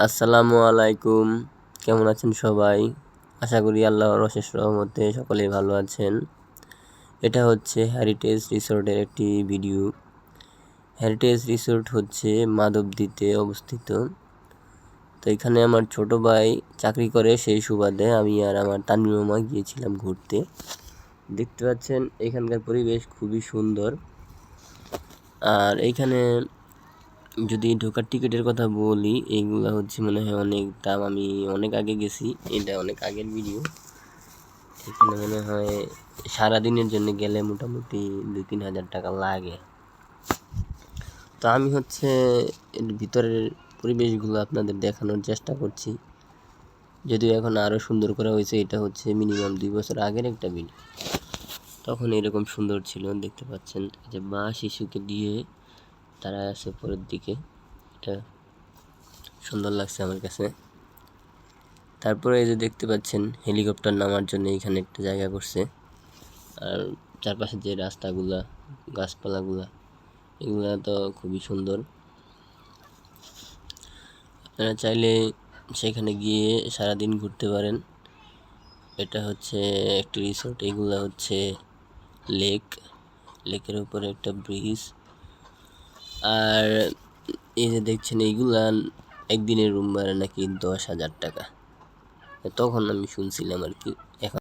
আসসালামু আলাইকুম, কেমন আছেন সবাই? আশা করি আল্লাহর অশেষ রহমতে সকলেই ভালো আছেন। এটা হচ্ছে হেরিটেজ রিসোর্টের একটি ভিডিও। হেরিটেজ রিসোর্ট হচ্ছে মাধবদীতে অবস্থিত। তো এখানে আমার ছোট ভাই চাকরি করে, সেই সুবাদে আমি আর আমার তানভীর মামা গিয়েছিলাম ঘুরতে। দেখতে পাচ্ছেন এখানকার পরিবেশ খুবই সুন্দর। আর এইখানে যদি ঢোকার টিকিটের কথা বলি, এইগুলো হচ্ছে মনে হয় অনেক দাম। আমি অনেক আগে গেছি, এটা অনেক আগের ভিডিও। এখানে মনে হয় সারাদিনের জন্য গেলে মোটামুটি 2-3 হাজার টাকা লাগে। তো আমি হচ্ছে এর ভিতরের পরিবেশগুলো আপনাদের দেখানোর চেষ্টা করছি, যদিও এখন আরও সুন্দর করা হয়েছে। এটা হচ্ছে মিনিমাম 2 বছর আগের একটা ভিডিও, তখন এরকম সুন্দর ছিল। দেখতে পাচ্ছেন যে মা শিশুকে দিয়ে তারা আছে পরের দিকে, এটা সুন্দর লাগছে আমার কাছে। তারপরে এই যে দেখতে পাচ্ছেন হেলিকপ্টার নামার জন্য এখানে একটা জায়গা করছে। আর চারপাশে যে রাস্তাগুলা, গাছপালাগুলা, এগুলা তো খুবই সুন্দর। আপনারা চাইলে সেখানে গিয়ে সারাদিন ঘুরতে পারেন। এটা হচ্ছে একটি রিসোর্ট। এগুলা হচ্ছে লেকের উপরে একটা ব্রিজ। আর এই যে দেখছেন এইগুলা একদিনের রুম ভাড়া নাকি 10,000 টাকা, তখন আমি শুনছিলাম আর কি। এখন